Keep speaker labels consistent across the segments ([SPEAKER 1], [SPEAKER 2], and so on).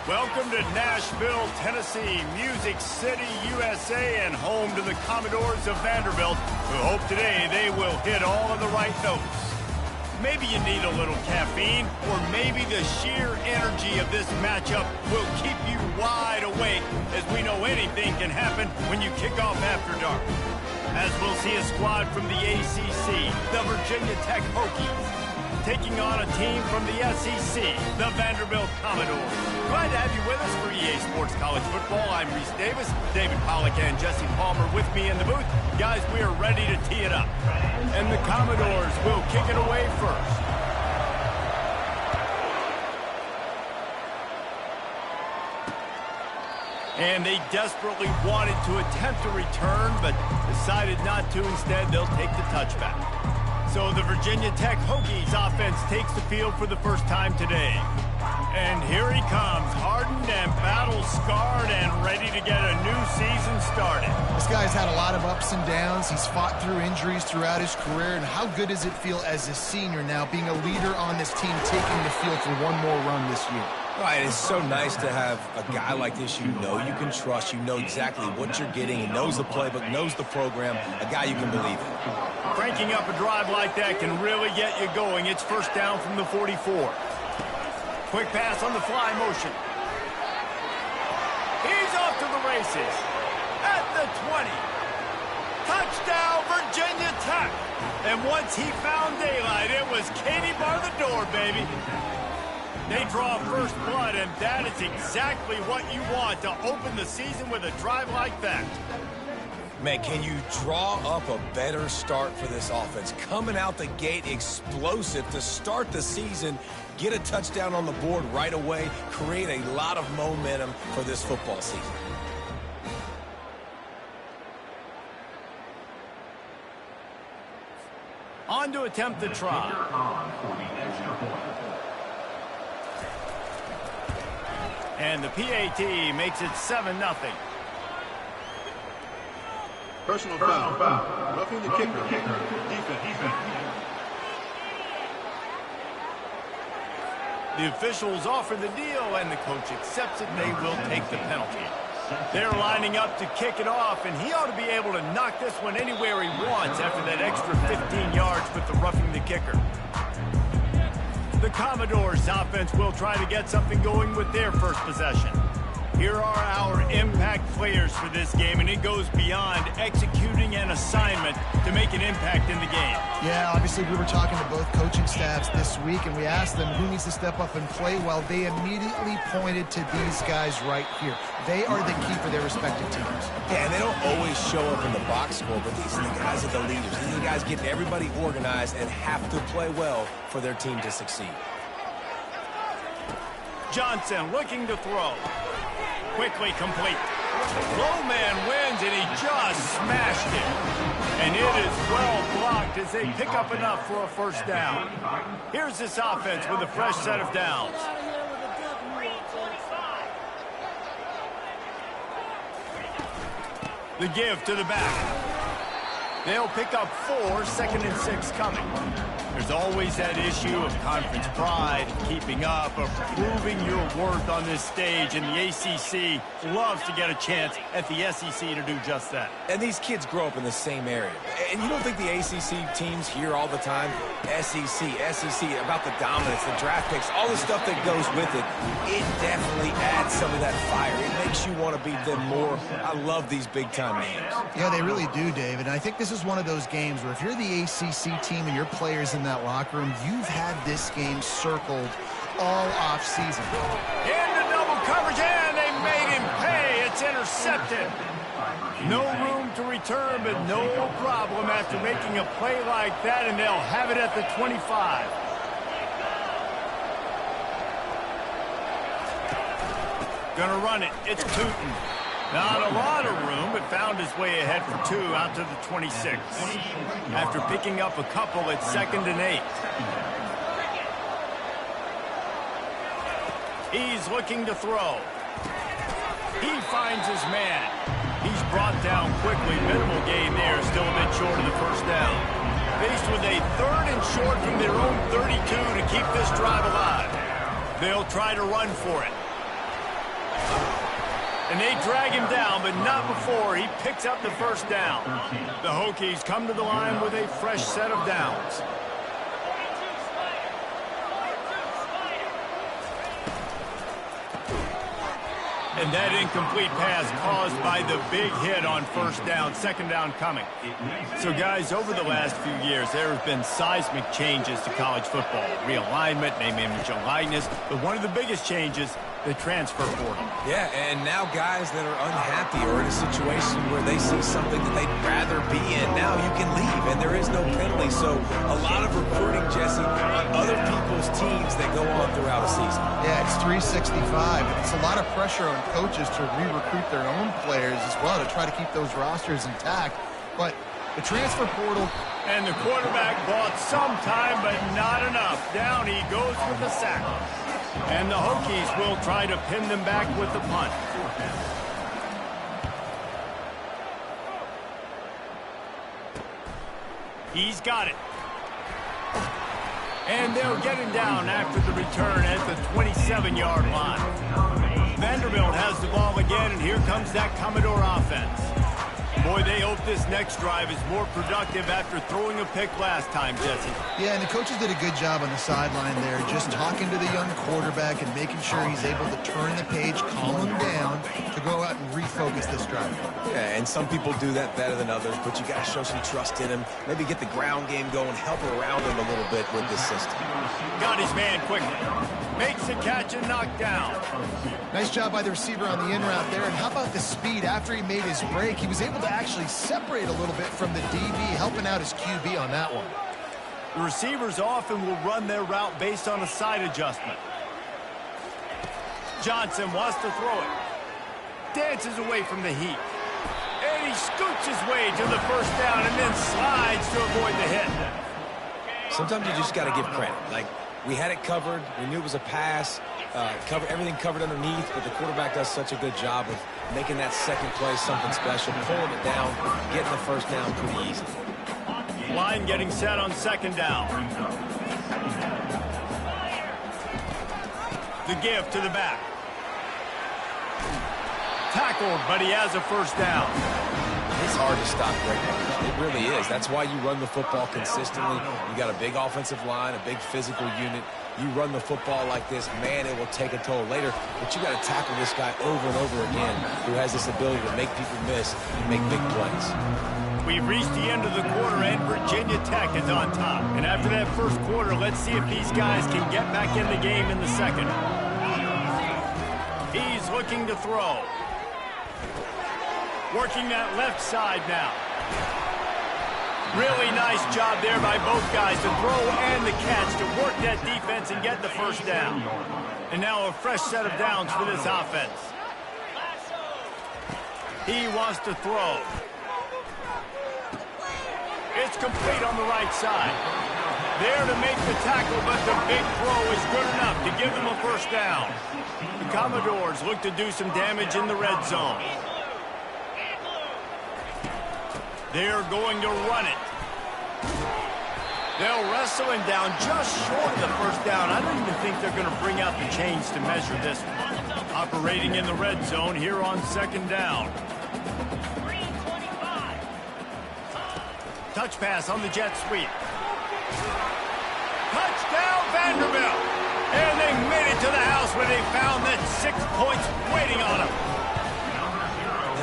[SPEAKER 1] Welcome to Nashville, Tennessee, Music City, USA, and home to the Commodores of Vanderbilt, who hope today they will hit all of the right notes. Maybe you need a little caffeine, or maybe the sheer energy of this matchup will keep you wide awake, as we know anything can happen when you kick off after dark. As we'll see a squad from the ACC, the Virginia Tech Hokies, taking on a team from the SEC, the Vanderbilt Commodores. Glad to have you with us for EA Sports College Football. I'm Reese Davis, David Pollack and Jesse Palmer with me in the booth. Guys, we are ready to tee it up. And the Commodores will kick it away first. And they desperately wanted to attempt a return, but decided not to. Instead, they'll take the touchback. So the Virginia Tech Hokies offense takes the field for the first time today. And here he comes, hardened and battle-scarred and ready to get a new season started.
[SPEAKER 2] This guy's had a lot of ups and downs. He's fought through injuries throughout his career. And how good does it feel as a senior now, being a leader on this team, taking the field for one more run this year?
[SPEAKER 3] Right, it's so nice to have a guy like this you know you can trust. You know exactly what you're getting. He knows the playbook, knows the program, a guy you can believe in.
[SPEAKER 1] Cranking up a drive like that can really get you going. It's first down from the 44. Quick pass on the fly motion. He's off to the races. At the 20. Touchdown, Virginia Tech. And once he found daylight, it was Katie bar the door, baby. They draw first blood, and that is exactly what you want to open the season with a drive like that.
[SPEAKER 3] Man, can you draw up a better start for this offense? Coming out the gate explosive to start the season, get a touchdown on the board right away, create a lot of momentum for this football season.
[SPEAKER 1] On to attempt the try. And the PAT makes it 7-0.
[SPEAKER 4] Personal foul. Roughing the kicker. Defense.
[SPEAKER 1] The officials offer the deal, and the coach accepts it. They will take the penalty. They're lining up to kick it off, and he ought to be able to knock this one anywhere he wants after that extra 15 yards with the roughing the kicker. The Commodores offense will try to get something going with their first possession. Here are our impact players for this game, and it goes beyond executing an assignment to make an impact in the game.
[SPEAKER 2] Yeah, obviously we were talking to both coaching staffs this week, and we asked them who needs to step up and play well. They immediately pointed to these guys right here. They are the key for their respective teams.
[SPEAKER 3] Yeah, and they don't always show up in the box score, but these are the guys are the leaders. These are the guys getting everybody organized and have to play well for their team to succeed.
[SPEAKER 1] Johnson looking to throw. Quickly complete. Low man wins, and he just smashed it. And it is well blocked as they pick up enough for a first down. Here's this offense with a fresh set of downs. The give to the back. They'll pick up 4, 2nd and 6 coming. There's always that issue of conference pride, keeping up, of proving your worth on this stage, and the ACC loves to get a chance at the SEC to do just that.
[SPEAKER 3] And these kids grow up in the same area. And you don't think the ACC teams hear all the time, SEC, about the dominance, the draft picks, all the stuff that goes with it. It definitely adds some of that fire. It makes you want to beat them more. I love these big-time names.
[SPEAKER 2] Yeah, they really do, David. And I think this is one of those games where if you're the ACC team and your players in that locker room, you've had this game circled all off season.
[SPEAKER 1] Into double coverage, and they made him pay. It's intercepted. No room to return, but no problem after making a play like that, and they'll have it at the 25. Gonna run it. It's Tootin. Not a lot of room, but found his way ahead for 2 out to the 26. After picking up a couple, it's 2nd and 8. He's looking to throw. He finds his man. He's brought down quickly. Minimal gain there, still a bit short of the first down. Faced with a 3rd and short from their own 32 to keep this drive alive. They'll try to run for it. And they drag him down, but not before he picks up the first down. The Hokies come to the line with a fresh set of downs. And that incomplete pass caused by the big hit on first down, second down coming. So, guys, over the last few years, there have been seismic changes to college football. Realignment, name, image, and likeness. But one of the biggest changes, the transfer portal.
[SPEAKER 3] Yeah, and now guys that are unhappy or in a situation where they see something that they'd rather be in, now you can leave, and there is no penalty. So a lot of recruiting, Jesse, on other people's teams that go on throughout a season.
[SPEAKER 2] Yeah, it's 365. It's a lot of pressure on coaches to re-recruit their own players as well to try to keep those rosters intact. But the transfer portal...
[SPEAKER 1] And the quarterback bought some time, but not enough. Down he goes with the sack. And the Hokies will try to pin them back with the punt. He's got it. And they'll get him down after the return at the 27-yard line. Vanderbilt has the ball again, and here comes that Commodore offense. Boy, they hope this next drive is more productive after throwing a pick last time, Jesse.
[SPEAKER 2] Yeah, and the coaches did a good job on the sideline there, just talking to the young quarterback and making sure he's able to turn the page, calm him down, to go out and refocus this drive.
[SPEAKER 3] Yeah, and some people do that better than others, but you got to show some trust in him. Maybe get the ground game going, help around him a little bit with this system.
[SPEAKER 1] Got his man quickly. Makes the catch and knocked down.
[SPEAKER 2] Nice job by the receiver on the in route there. And how about the speed after he made his break? He was able to actually separate a little bit from the DB, helping out his QB on that one.
[SPEAKER 1] The receivers often will run their route based on a side adjustment. Johnson wants to throw it. Dances away from the heat. And he scoots his way to the first down and then slides to avoid the hit.
[SPEAKER 3] Sometimes you just got to give credit. Like, we had it covered. We knew it was a pass. Everything covered underneath, but the quarterback does such a good job of making that second play something special, pulling it down, getting the first down pretty easy.
[SPEAKER 1] Line getting set on second down. The give to the back. Tackled, but he has a first down.
[SPEAKER 3] It's hard to stop great runners. It really is. That's why you run the football consistently. You got a big offensive line, a big physical unit. You run the football like this, man, it will take a toll later. But you got to tackle this guy over and over again who has this ability to make people miss and make big plays.
[SPEAKER 1] We've reached the end of the quarter, and Virginia Tech is on top. And after that first quarter, let's see if these guys can get back in the game in the second. He's looking to throw. Working that left side now. Really nice job there by both guys to throw and the catch to work that defense and get the first down. And now a fresh set of downs for this offense. He wants to throw. It's complete on the right side. There to make the tackle, but the big throw is good enough to give them a first down. The Commodores look to do some damage in the red zone. They're going to run it. They'll wrestle him down just short of the first down. I don't even think they're going to bring out the chains to measure this one. Operating in the red zone here on second down. Touch pass on the jet sweep. Touchdown Vanderbilt. And they made it to the house where they found that 6 points waiting on them.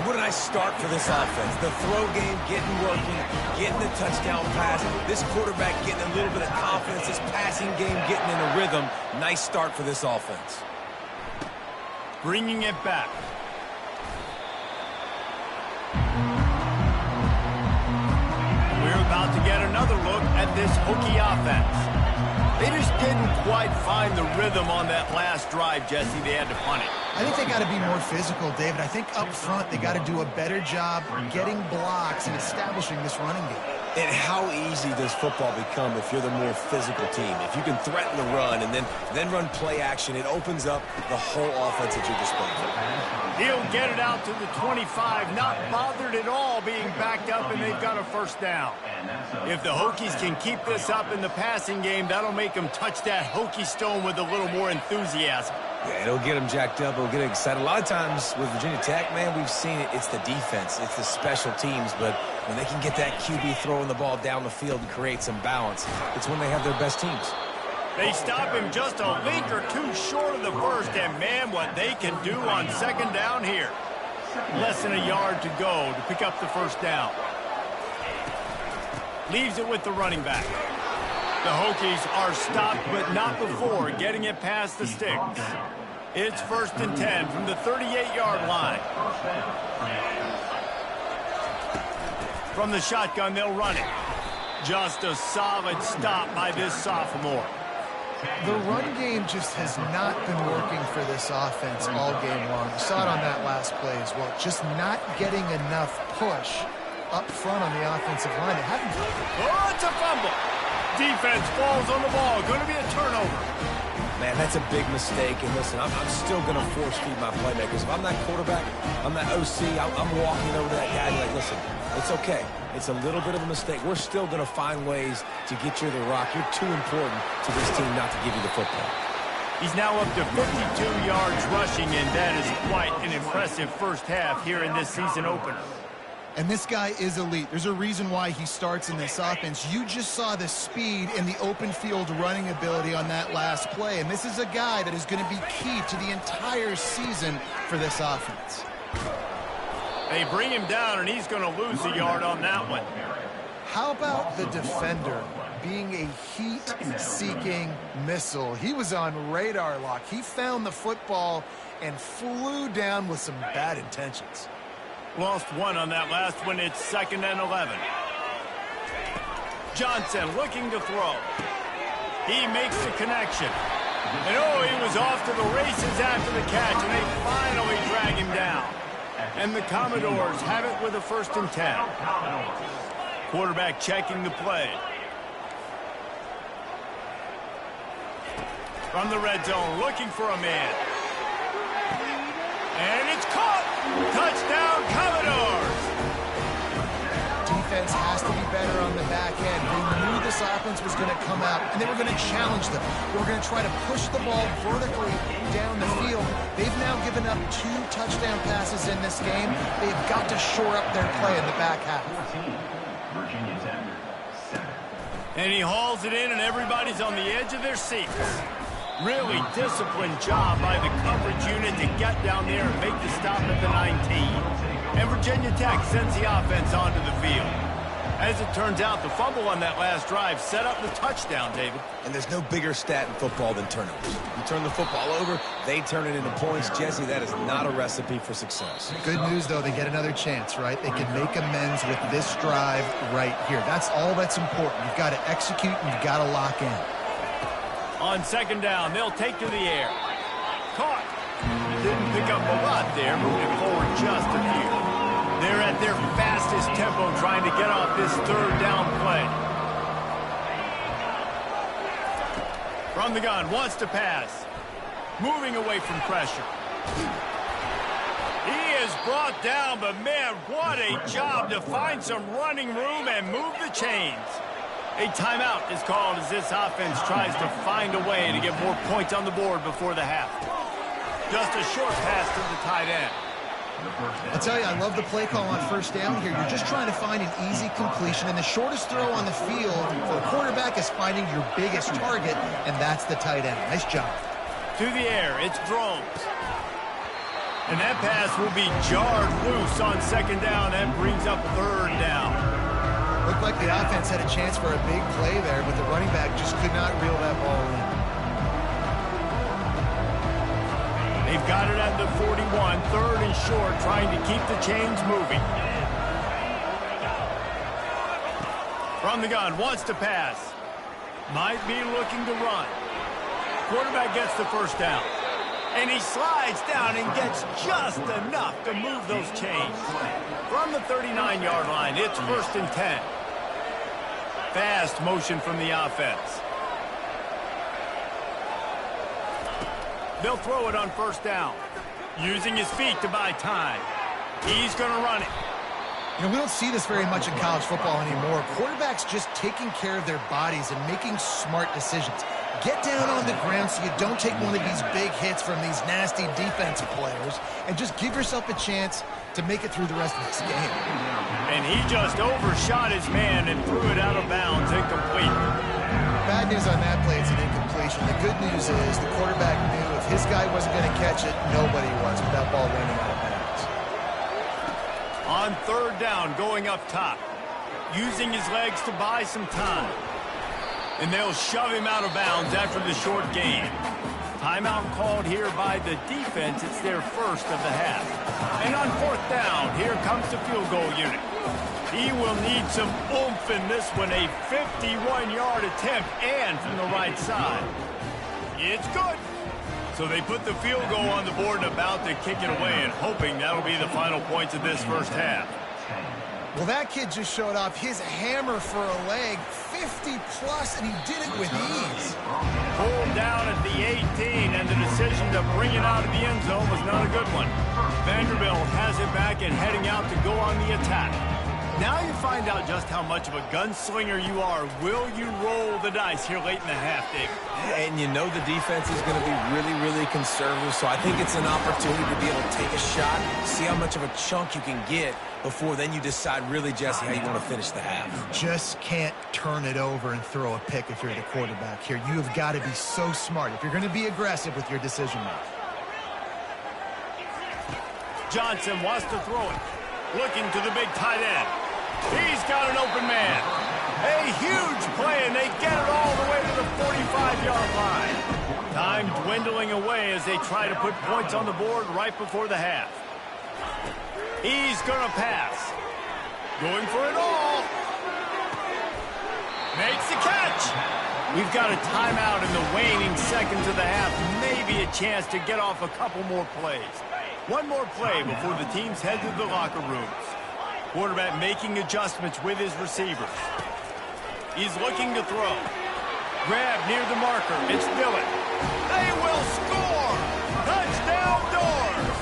[SPEAKER 3] What a nice start for this offense. The throw game getting working, getting the touchdown pass. This quarterback getting a little bit of confidence. This passing game getting in a rhythm. Nice start for this offense.
[SPEAKER 1] Bringing it back. We're about to get another look at this Hokie offense. They just didn't quite find the rhythm on that last drive, Jesse. They had to punt it.
[SPEAKER 2] I think they got to be more physical, David. I think up front they got to do a better job getting blocks and establishing this running game.
[SPEAKER 3] And how easy does football become if you're the more physical team? If you can threaten the run and then run play action, it opens up the whole offense at your disposal.
[SPEAKER 1] He'll get it out to the 25, not bothered at all being backed up, and they've got a first down. If the Hokies can keep this up in the passing game, that'll make them touch that Hokie stone with a little more enthusiasm.
[SPEAKER 3] Yeah, it'll get them jacked up. It'll get them excited. A lot of times with Virginia Tech, man, we've seen it. It's the defense. It's the special teams. But when they can get that QB throwing the ball down the field and create some balance, it's when they have their best teams.
[SPEAKER 1] They stop him just a link or two short of the first, and man, what they can do on second down here. Less than a yard to go to pick up the first down. Leaves it with the running back. The Hokies are stopped, but not before getting it past the sticks. It's 1st and 10 from the 38-yard line. From the shotgun, they'll run it. Just a solid stop by this sophomore.
[SPEAKER 2] The run game just has not been working for this offense all game long. You saw it on that last play as well. Just not getting enough push up front on the offensive line. It hasn't.
[SPEAKER 1] Oh, it's a fumble. Defense falls on the ball. Going to be a turnover.
[SPEAKER 3] Man, that's a big mistake. And listen, I'm still going to force feed my playmakers. If I'm that quarterback, I'm that OC, I'm walking over to that guy and like, listen, it's okay. It's a little bit of a mistake. We're still going to find ways to get you the rock. You're too important to this team not to give you the football.
[SPEAKER 1] He's now up to 52 yards rushing, and that is quite an impressive first half here in this season opener.
[SPEAKER 2] And this guy is elite. There's a reason why he starts in this offense. You just saw the speed and the open field running ability on that last play. And this is a guy that is going to be key to the entire season for this offense.
[SPEAKER 1] They bring him down, and he's going to lose a yard on that one.
[SPEAKER 2] How about the defender being a heat-seeking missile? He was on radar lock. He found the football and flew down with some bad intentions.
[SPEAKER 1] Lost one on that last one. It's 2nd and 11. Johnson looking to throw. He makes the connection. And oh, he was off to the races after the catch, and they finally drag him down. And the Commodores have it with a 1st and 10. Quarterback checking the play. From the red zone, looking for a man. And it's caught! Touchdown, Commodores!
[SPEAKER 2] Defense has to be better on the back end. They knew this offense was going to come out, and they were going to challenge them. They were going to try to push the ball vertically down the field. They've now given up 2 touchdown passes in this game. They've got to shore up their play in the back half.
[SPEAKER 1] And he hauls it in, and everybody's on the edge of their seats. Really disciplined job by the coverage unit to get down there and make the stop at the 19. And Virginia Tech sends the offense onto the field. As it turns out, the fumble on that last drive set up the touchdown, David.
[SPEAKER 3] And there's no bigger stat in football than turnovers. You turn the football over, they turn it into points. Jesse, that is not a recipe for success.
[SPEAKER 2] Good news, though, they get another chance, right? They can make amends with this drive right here. That's all that's important. You've got to execute and you've got to lock in.
[SPEAKER 1] On 2nd down, they'll take to the air. Caught. Didn't pick up a lot there, moving forward just a few. They're at their fastest tempo trying to get off this 3rd down play. From the gun, wants to pass. Moving away from pressure. He is brought down, but man, what a job to find some running room and move the chains. A timeout is called as this offense tries to find a way to get more points on the board before the half. Just a short pass to the tight end.
[SPEAKER 2] I'll tell you, I love the play call on 1st down here. You're just trying to find an easy completion, and the shortest throw on the field for a quarterback is finding your biggest target, and that's the tight end. Nice job.
[SPEAKER 1] To the air, it's Drones. And that pass will be jarred loose on 2nd down. That brings up 3rd down.
[SPEAKER 2] Looked like the offense had a chance for a big play there, but the running back just could not reel that ball in.
[SPEAKER 1] They've got it at the 41, 3rd and short, trying to keep the chains moving. From the gun, wants to pass. Might be looking to run. Quarterback gets the 1st down. And he slides down and gets just enough to move those chains. From the 39-yard line, it's 1st and 10. Fast motion from the offense. They'll throw it on 1st down. Using his feet to buy time. He's going to run it.
[SPEAKER 2] You know, we don't see this very much in college football anymore. Quarterbacks just taking care of their bodies and making smart decisions. Get down on the ground so you don't take one of these big hits from these nasty defensive players and just give yourself a chance to make it through the rest of this game.
[SPEAKER 1] And he just overshot his man and threw it out of bounds, incomplete.
[SPEAKER 2] Bad news on that play, it's an incompletion. The good news is the quarterback knew if his guy wasn't going to catch it, nobody was with that ball running out of bounds.
[SPEAKER 1] On third down, going up top, using his legs to buy some time. And they'll shove him out of bounds after the short gain. Timeout called here by the defense. It's their first of the half. And on fourth down, here comes the field goal unit. He will need some oomph in this one, a 51-yard attempt, and from the right side. It's good. So they put the field goal on the board and about to kick it away, and hoping that'll be the final points of this first half.
[SPEAKER 2] Well, that kid just showed off his hammer for a leg, 50-plus, and he did it with ease.
[SPEAKER 1] Pulled down at the 18, and the decision to bring it out of the end zone was not a good one. Vanderbilt has it back and heading out to go on the attack. Now you find out just how much of a gunslinger you are. Will you roll the dice here late in the half, David?
[SPEAKER 3] And you know the defense is going to be really, really conservative, so I think it's an opportunity to be able to take a shot, see how much of a chunk you can get before then you decide really, Jesse, how you want to finish the half.
[SPEAKER 2] Just can't turn it over and throw a pick if you're the quarterback here. You have got to be so smart if you're going to be aggressive with your decision making.
[SPEAKER 1] Johnson wants to throw it. Looking to the big tight end. He's got an open man. A huge play, and they get it all the way to the 45-yard line. Time dwindling away as they try to put points on the board right before the half. He's going to pass. Going for it all. Makes the catch. We've got a timeout in the waning seconds of the half. Maybe a chance to get off a couple more plays. One more play before the teams head to the locker rooms. Quarterback making adjustments with his receivers. He's looking to throw. Grab near the marker. It's Dillon. They will score! Touchdown Doors!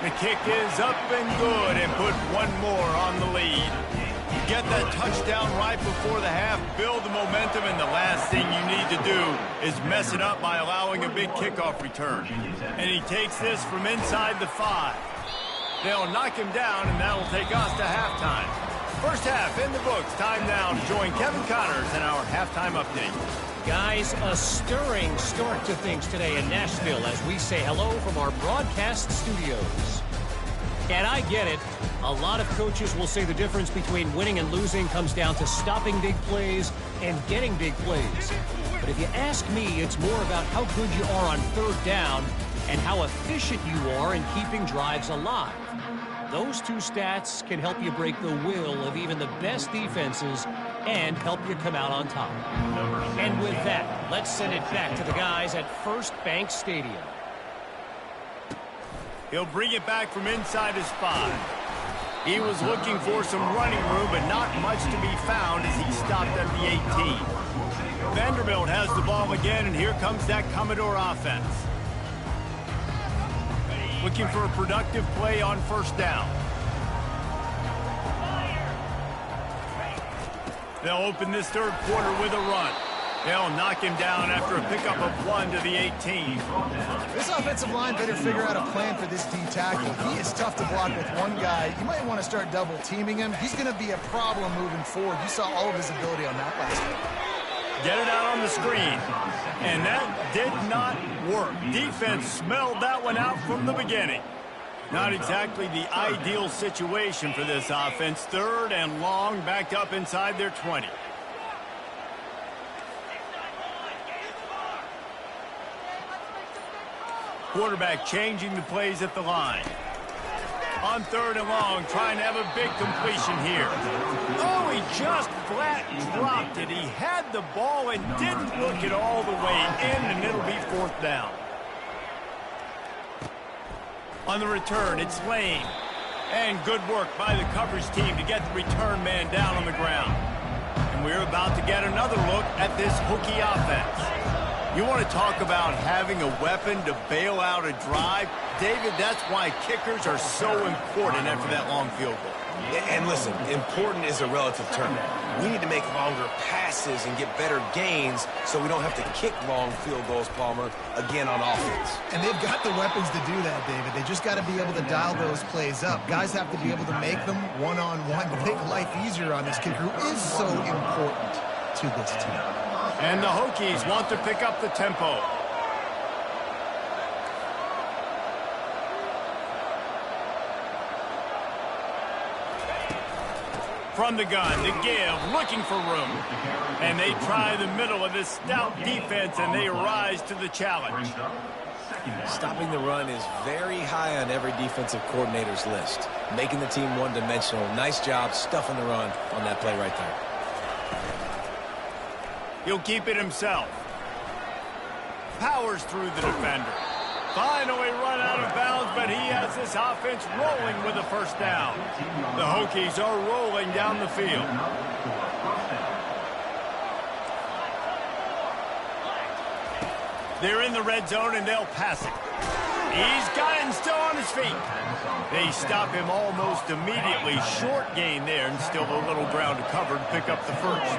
[SPEAKER 1] The kick is up and good and put one more on the lead. Get that touchdown right before the half, build the momentum, and the last thing you need to do is mess it up by allowing a big kickoff return. And he takes this from inside the 5. They'll knock him down, and that'll take us to halftime. First half in the books. Time now to join Kevin Connors in our halftime update.
[SPEAKER 5] Guys, a stirring start to things today in Nashville as we say hello from our broadcast studios. And I get it. A lot of coaches will say the difference between winning and losing comes down to stopping big plays and getting big plays. But if you ask me, it's more about how good you are on third down and how efficient you are in keeping drives alive. Those two stats can help you break the will of even the best defenses and help you come out on top. And with that, let's send it back to the guys at First Bank Stadium.
[SPEAKER 1] He'll bring it back from inside his 5. He was looking for some running room, but not much to be found as he stopped at the 18. Vanderbilt has the ball again, and here comes that Commodore offense. Looking for a productive play on first down. They'll open this third quarter with a run. They'll knock him down after a pickup of 1 to the 18.
[SPEAKER 2] This offensive line better figure out a plan for this D tackle. He is tough to block with one guy. You might want to start double teaming him. He's going to be a problem moving forward. You saw all of his ability on that last one.
[SPEAKER 1] Get it out on the screen. And that did not work. Defense smelled that one out from the beginning. Not exactly the ideal situation for this offense. Third and long, backed up inside their 20. Quarterback changing the plays at the line. On third and long, trying to have a big completion here. Oh, he just flat dropped it. He had the ball and didn't look it all the way in, and it'll be fourth down. On the return, it's Lane. And good work by the coverage team to get the return man down on the ground. And we're about to get another look at this Hokie offense. You want to talk about having a weapon to bail out a drive? David, that's why kickers are so important after that long field goal.
[SPEAKER 3] And listen, important is a relative term. We need to make longer passes and get better gains so we don't have to kick long field goals, Palmer, again on offense.
[SPEAKER 2] And they've got the weapons to do that, David. They just got to be able to dial those plays up. Guys have to be able to make them one-on-one to make life easier on this kicker, who is so important to this team.
[SPEAKER 1] And the Hokies want to pick up the tempo. From the gun, to give, looking for room. And they try the middle of this stout defense, and they rise to the challenge.
[SPEAKER 3] Stopping the run is very high on every defensive coordinator's list. Making the team one-dimensional. Nice job stuffing the run on that play right there.
[SPEAKER 1] He'll keep it himself. Powers through the defender. Finally run out of bounds, but he has this offense rolling with a first down. The Hokies are rolling down the field. They're in the red zone, and they'll pass it. He's got it and still on his feet. They stop him almost immediately. Short gain there, and still a little ground to cover to pick up the first.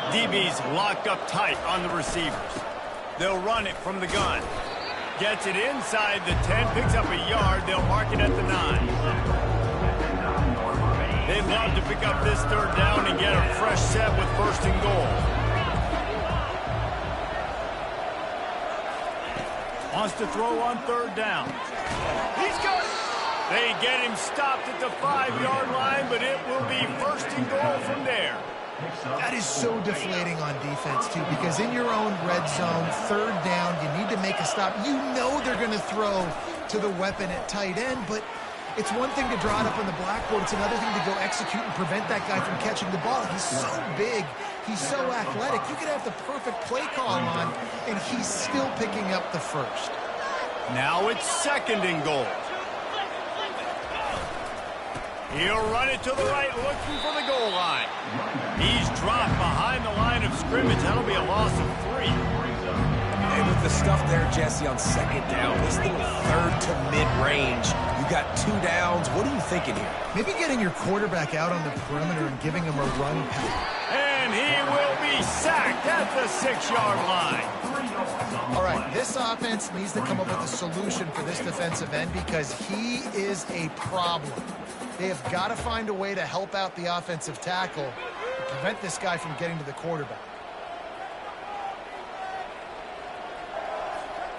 [SPEAKER 1] DB's locked up tight on the receivers. They'll run it from the gun. Gets it inside the 10, picks up a yard. They'll mark it at the 9. They'd love to pick up this third down and get a fresh set with first and goal. Wants to throw on third down. He's got it. They get him stopped at the 5-yard line, but it will be first and goal from there.
[SPEAKER 2] That is so deflating on defense, too, because in your own red zone, third down, you need to make a stop. You know they're going to throw to the weapon at tight end, but it's one thing to draw it up on the blackboard. It's another thing to go execute and prevent that guy from catching the ball. He's so big. He's so athletic. You could have the perfect play call on, and he's still picking up the first.
[SPEAKER 1] Now it's second and goal. He'll run it to the right, looking for the goal line. He's dropped behind the line of scrimmage. That'll be a loss of 3.
[SPEAKER 3] And with the stuff there, Jesse, on second down, this little third to mid-range, you got 2 downs. What are you thinking here?
[SPEAKER 2] Maybe getting your quarterback out on the perimeter and giving him a run pass.
[SPEAKER 1] And he will be sacked at the 6-yard line.
[SPEAKER 2] All right, this offense needs to come up with a solution for this defensive end because he is a problem. They have got to find a way to help out the offensive tackle and prevent this guy from getting to the quarterback.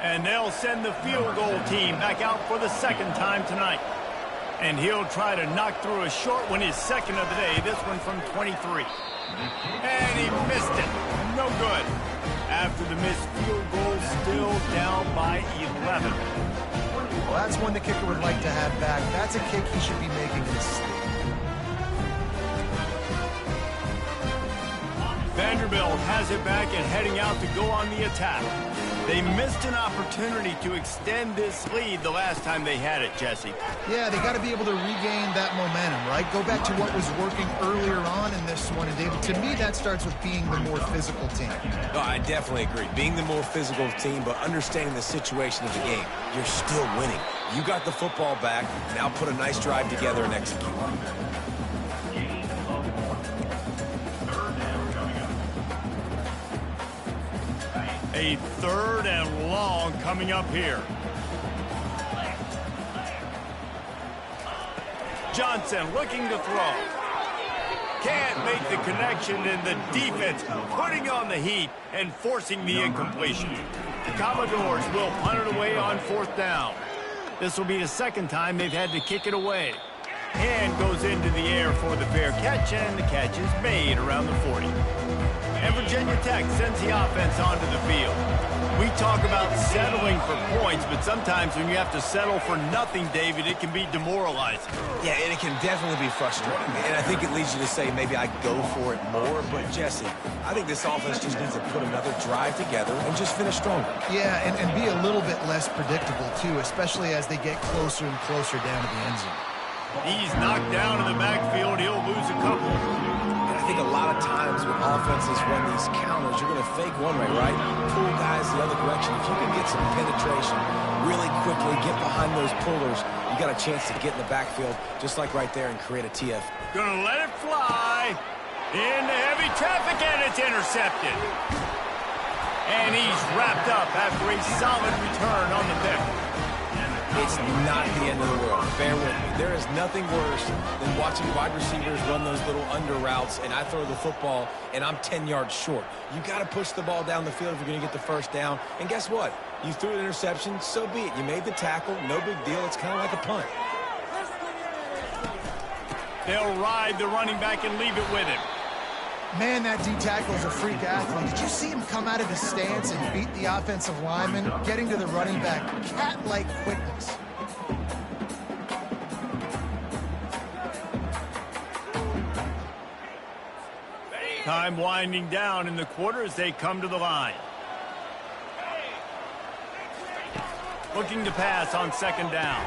[SPEAKER 1] And they'll send the field goal team back out for the second time tonight. And he'll try to knock through a short one, his second of the day, this one from 23. And he missed it. No good. After the missed field goal, still down by 11.
[SPEAKER 2] Well, that's one the kicker would like to have back. That's a kick he should be making in his sleep.
[SPEAKER 1] Vanderbilt has it back and heading out to go on the attack. They missed an opportunity to extend this lead the last time they had it, Jesse.
[SPEAKER 2] Yeah, they got to be able to regain that momentum, right? Go back to what was working earlier on in this one. And, David, to me, that starts with being the more physical team.
[SPEAKER 3] No, I definitely agree. Being the more physical team, but understanding the situation of the game. You're still winning. You got the football back. Now put a nice drive together and execute.
[SPEAKER 1] A third and long coming up here. Johnson looking to throw. Can't make the connection, and the defense putting on the heat and forcing the incompletion. The Commodores will punt it away on fourth down. This will be the second time they've had to kick it away. And goes into the air for the fair catch, and the catch is made around the 40. And Virginia Tech sends the offense onto the field. We talk about settling for points, but sometimes when you have to settle for nothing, David, it can be demoralizing.
[SPEAKER 3] Yeah, and it can definitely be frustrating. And I think it leads you to say maybe I go for it more. But, Jesse, I think this offense just needs to put another drive together and just finish stronger.
[SPEAKER 2] Yeah, and be a little bit less predictable, too, especially as they get closer and closer down to the end zone.
[SPEAKER 1] He's knocked down in the backfield. He'll lose a couple.
[SPEAKER 3] And I think a lot of of times when offenses run these counters, you're going to fake one way, right? Pull guys the other direction. If you can get some penetration really quickly, get behind those pullers, you got a chance to get in the backfield, just like right there, and create a TF.
[SPEAKER 1] Gonna let it fly. Into heavy traffic, and it's intercepted. And he's wrapped up after a solid return on the pick.
[SPEAKER 3] It's not the end of the world. Bear with me. There is nothing worse than watching wide receivers run those little under routes, and I throw the football, and I'm 10 yards short. You got to push the ball down the field if you're going to get the first down. And guess what? You threw an interception, so be it. You made the tackle, no big deal. It's kind of like a punt.
[SPEAKER 1] They'll ride the running back and leave it with him.
[SPEAKER 2] Man, that D-tackle is a freak athlete. Did you see him come out of the stance and beat the offensive lineman, getting to the running back? Cat-like quickness.
[SPEAKER 1] Time winding down in the quarter as they come to the line. Looking to pass on second down.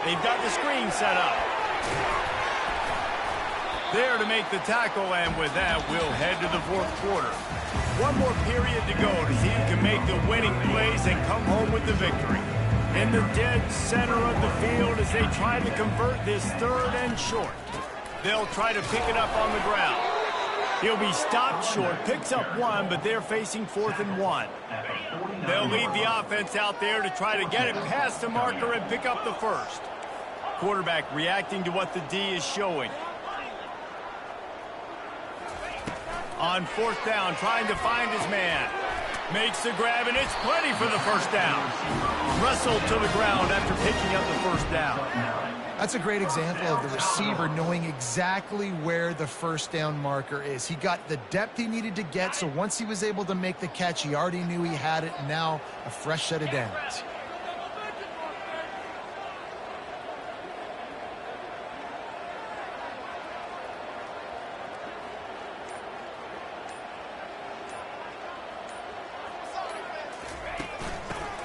[SPEAKER 1] They've got the screen set up. There to make the tackle, and with that, we'll head to the fourth quarter. One more period to go to see who can make the winning plays and come home with the victory. In the dead center of the field as they try to convert this third and short. They'll try to pick it up on the ground. He'll be stopped short, picks up one, but they're facing 4th and 1. They'll lead the offense out there to try to get it past the marker and pick up the first. Quarterback reacting to what the D is showing. On 4th down, trying to find his man. Makes the grab, and it's plenty for the first down. Wrestled to the ground after picking up the first down.
[SPEAKER 2] That's a great example of the receiver knowing exactly where the first down marker is. He got the depth he needed to get, so once he was able to make the catch, he already knew he had it, and now a fresh set of downs.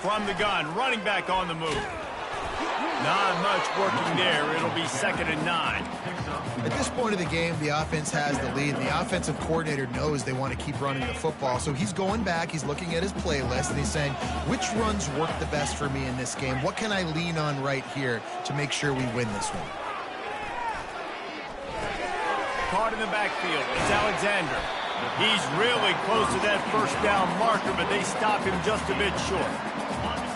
[SPEAKER 1] From the gun, running back on the move. Not much working there. It'll be 2nd and 9.
[SPEAKER 2] At this point of the game, the offense has the lead, and the offensive coordinator knows they want to keep running the football. So he's going back, he's looking at his playlist, and he's saying, which runs work the best for me in this game? What can I lean on right here to make sure we win this one?
[SPEAKER 1] Caught in the backfield. It's Alexander. He's really close to that first down marker, but they stop him just a bit short.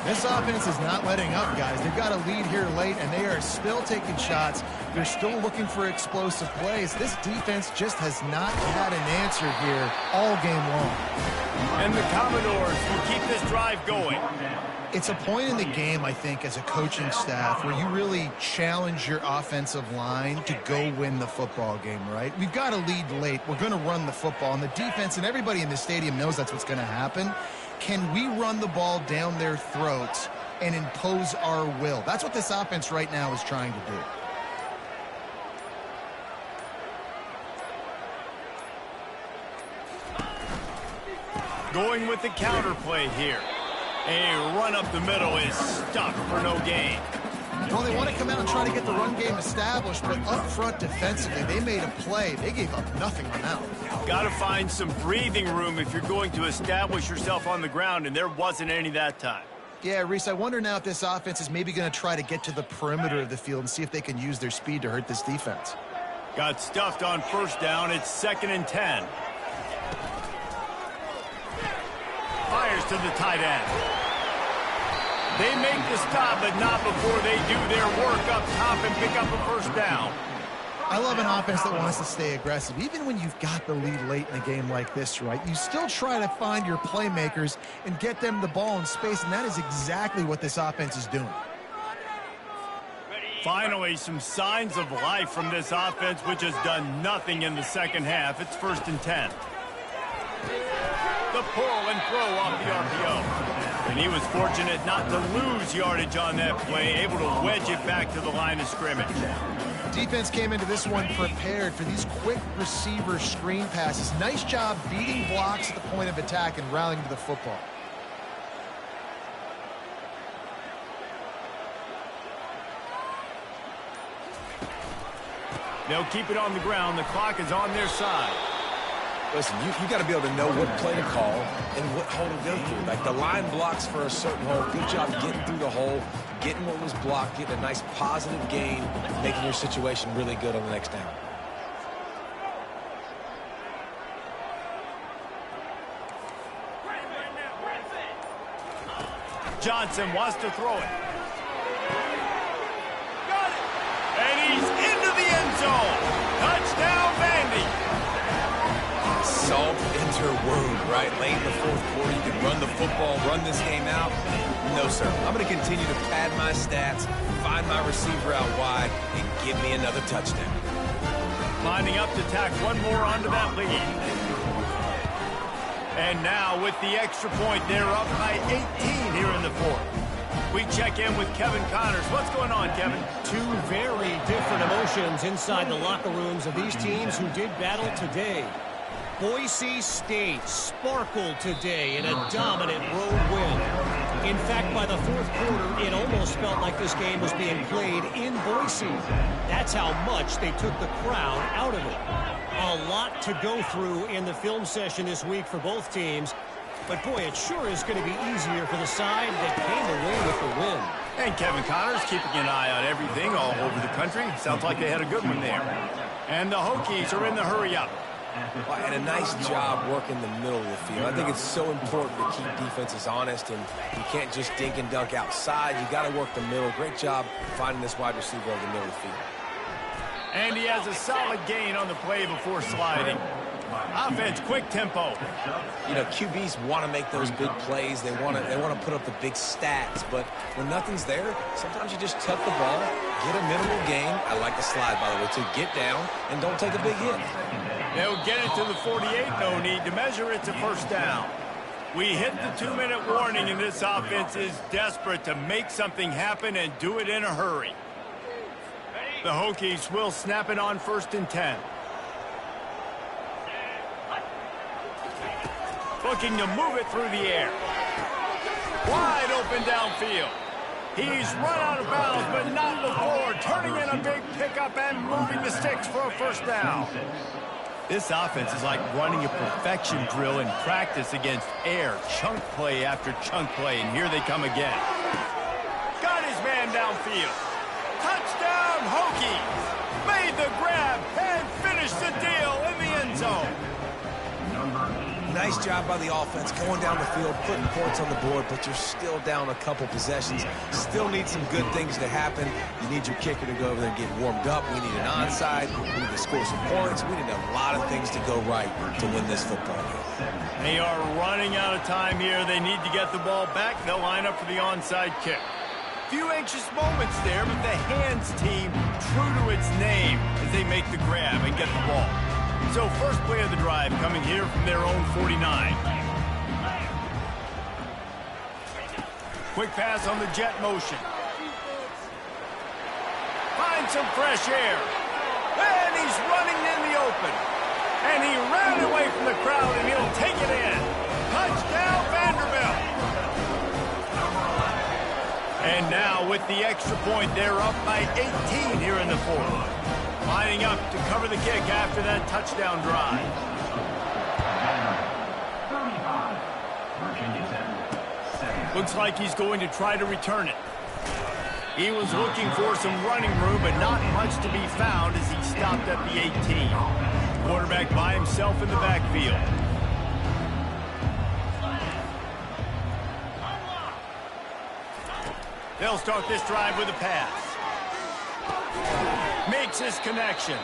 [SPEAKER 2] This offense is not letting up, guys. They've got a lead here late, and they are still taking shots. They're still looking for explosive plays. This defense just has not had an answer here all game long.
[SPEAKER 1] And the Commodores will keep this drive going.
[SPEAKER 2] It's a point in the game, I think, as a coaching staff, where you really challenge your offensive line to go win the football game, right? We've got a lead late. We're going to run the football, and the defense and everybody in the stadium knows that's what's going to happen. Can we run the ball down their throats and impose our will? That's what this offense right now is trying to do.
[SPEAKER 1] Going with the counter play here. A run up the middle is stuck for no gain.
[SPEAKER 2] Well, they want to come out and try to get the run game established, but up front defensively, they made a play. They gave up nothing on that one.
[SPEAKER 1] Got to find some breathing room if you're going to establish yourself on the ground, and there wasn't any that time.
[SPEAKER 2] Yeah, Reese, I wonder now if this offense is maybe going to try to get to the perimeter of the field and see if they can use their speed to hurt this defense.
[SPEAKER 1] Got stuffed on first down. It's 2nd and 10. Fires to the tight end. They make the stop, but not before they do their work up top and pick up a first down.
[SPEAKER 2] I love an offense that wants to stay aggressive. Even when you've got the lead late in a game like this, right, you still try to find your playmakers and get them the ball in space, and that is exactly what this offense is doing.
[SPEAKER 1] Finally, some signs of life from this offense, which has done nothing in the second half. It's 1st and 10. The pull and throw off the RPO. And he was fortunate not to lose yardage on that play, able to wedge it back to the line of scrimmage.
[SPEAKER 2] Defense came into this one prepared for these quick receiver screen passes. Nice job beating blocks at the point of attack and rallying to the football.
[SPEAKER 1] They'll keep it on the ground. The clock is on their side.
[SPEAKER 3] Listen, you got to be able to know what play to call and what hole to go through. Like the line blocks for a certain hole. Good job getting through the hole, getting what was blocked, getting a nice positive gain, making your situation really good on the next down.
[SPEAKER 1] Johnson wants to throw it. Got it. And he's into the end zone. Touchdown, Vandy.
[SPEAKER 3] Salt into her wound, right? Late in the fourth quarter, you can run the football, run this game out. No, sir. I'm going to continue to pad my stats, find my receiver out wide, and give me another touchdown.
[SPEAKER 1] Lining up to tack one more onto that lead. And now with the extra point, they're up by 18 here in the fourth. We check in with Kevin Connors. What's going on, Kevin?
[SPEAKER 5] Two very different emotions inside the locker rooms of these teams who did battle today. Boise State sparkled today in a dominant road win. In fact, by the fourth quarter, it almost felt like this game was being played in Boise. That's how much they took the crowd out of it. A lot to go through in the film session this week for both teams. But, boy, it sure is going to be easier for the side that came away with the win.
[SPEAKER 1] And Kevin Connors keeping an eye on everything all over the country. Sounds like they had a good one there. And the Hokies are in the hurry-up.
[SPEAKER 3] Well, and a nice job working the middle of the field. I think it's so important to keep defenses honest, and you can't just dink and dunk outside. You got to work the middle. Great job finding this wide receiver over the middle of the field.
[SPEAKER 1] And he has a solid gain on the play before sliding. Offense, quick tempo.
[SPEAKER 3] You know, QBs want to make those big plays. They want to put up the big stats. But when nothing's there, sometimes you just tuck the ball, get a minimal gain. I like the slide, by the way, to get down and don't take a big hit.
[SPEAKER 1] They'll get it to the 48. No need to measure. It's a first down. We hit the 2-minute warning, and this offense is desperate to make something happen and do it in a hurry. The Hokies will snap it on 1st and 10. Looking to move it through the air. Wide open downfield. He's run out of bounds, but not before. Turning in a big pickup and moving the sticks for a first down. This offense is like running a perfection drill in practice against air. Chunk play after chunk play, and here they come again. Got his man downfield. Touchdown, Hokies! Made the grab and finished the deal in the end zone.
[SPEAKER 3] Nice job by the offense going down the field, putting points on the board, but you're still down a couple possessions. Still need some good things to happen. You need your kicker to go over there and get warmed up. We need an onside. We need to score some points. We need a lot of things to go right to win this football game.
[SPEAKER 1] They are running out of time here. They need to get the ball back. They'll line up for the onside kick. Few anxious moments there, but the hands team true to its name as they make the grab and get the ball. So first play of the drive coming here from their own 49. Quick pass on the jet motion. Finds some fresh air. And he's running in the open. And he ran away from the crowd, and he'll take it in. Touchdown, Vanderbilt. And now with the extra point, they're up by 18 here in the fourth. Lining up to cover the kick after that touchdown drive. Looks like he's going to try to return it. He was looking for some running room, but not much to be found as he stopped at the 18. Quarterback by himself in the backfield. They'll start this drive with a pass. Makes his connection.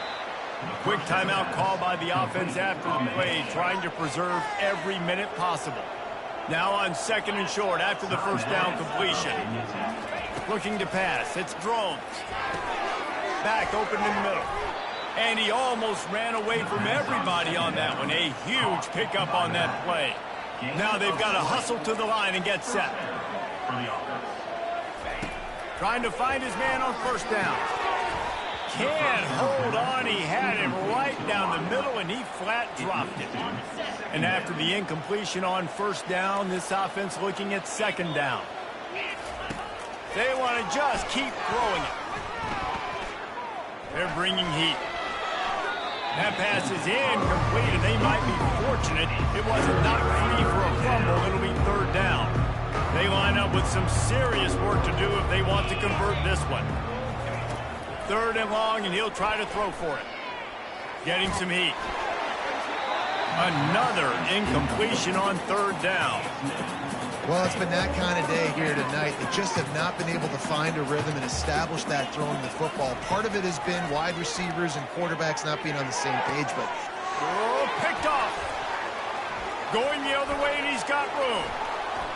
[SPEAKER 1] Quick timeout call by the offense after the play, trying to preserve every minute possible. Now on 2nd and short after the first down completion. Looking to pass. It's Drones. Back open in the middle. And he almost ran away from everybody on that one. A huge pickup on that play. Now they've got to hustle to the line and get set. Trying to find his man on first down. Can't hold on. He had him right down the middle, and he flat dropped it. And after the incompletion on first down, this offense looking at 2nd down. They want to just keep throwing it. They're bringing heat. That pass is incomplete, and they might be fortunate it wasn't knocked free for a fumble. It'll be third down. They line up with some serious work to do if they want to convert this one. Third and long, and he'll try to throw for it. Getting some heat. Another incompletion on third down.
[SPEAKER 2] Well, it's been that kind of day here tonight. They just have not been able to find a rhythm and establish that throwing the football. Part of it has been wide receivers and quarterbacks not being on the same page, but...
[SPEAKER 1] Oh, picked off. Going the other way, and he's got room.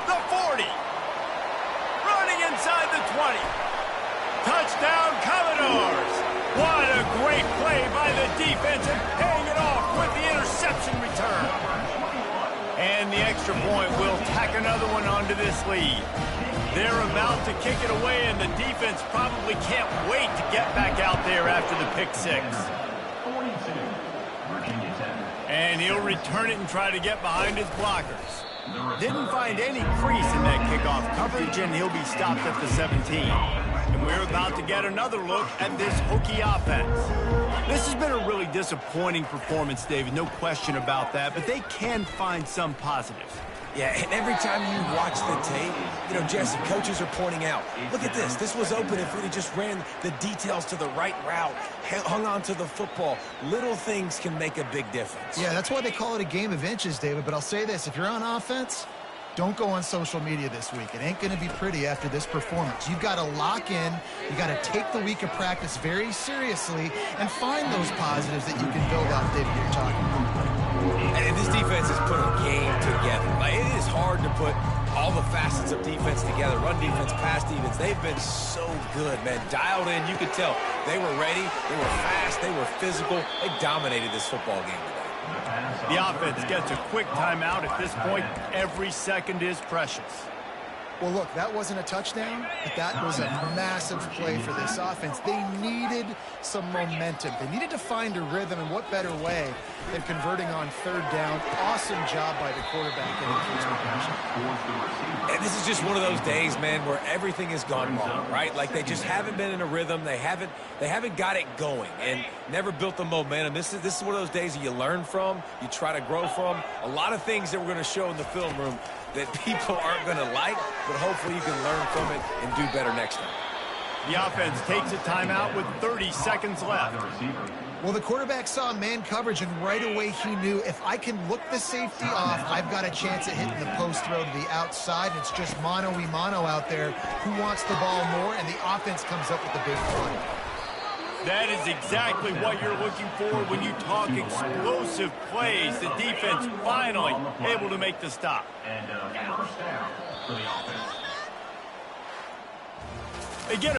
[SPEAKER 1] The 40. Running inside the 20. Touchdown, Commodores. What a great play by the defense and paying it off with the interception return. And the extra point will tack another one onto this lead. They're about to kick it away, and the defense probably can't wait to get back out there after the pick six. And he'll return it and try to get behind his blockers. Didn't find any crease in that kickoff coverage, and he'll be stopped at the 17. And we're about to get another look at this Hokie offense. This has been a really disappointing performance, David, no question about that, but they can find some positives.
[SPEAKER 3] Yeah, and every time you watch the tape, you know, Jesse, coaches are pointing out, look at this. This was open if we just ran the details to the right route, hung on to the football. Little things can make a big difference.
[SPEAKER 2] Yeah, that's why they call it a game of inches, David. But I'll say this, if you're on offense, don't go on social media this week. It ain't going to be pretty after this performance. You've got to lock in. You got to take the week of practice very seriously and find those positives that you can build off, David, you're talking about.
[SPEAKER 3] And this defense has put a game together. Like, it is hard to put all the facets of defense together. Run defense, pass defense. They've been so good, man. Dialed in. You could tell they were ready. They were fast. They were physical. They dominated this football game today.
[SPEAKER 1] The offense gets a quick timeout. At this point, every second is precious.
[SPEAKER 2] Well, look, that wasn't a touchdown, but that was a massive play for this offense. They needed some momentum. They needed to find a rhythm, and what better way than converting on third down. Awesome job by the quarterback in the first possession.
[SPEAKER 3] And this is just one of those days, man, where everything has gone wrong, right? Like, they just haven't been in a rhythm. They haven't got it going and never built the momentum. This is one of those days that you learn from, you try to grow from. A lot of things that we're going to show in the film room that people aren't going to like, but hopefully you can learn from it and do better next time.
[SPEAKER 1] The offense takes a timeout with 30 seconds left.
[SPEAKER 2] Well, the quarterback saw man coverage, and right away he knew, if I can look the safety off, I've got a chance at hitting the post throw to the outside. It's just mano-y-mano out there. Who wants the ball more? And the offense comes up with the big play.
[SPEAKER 1] That is exactly what you're looking for when you talk explosive plays. The defense finally able to make the stop. And first down for the offense. They get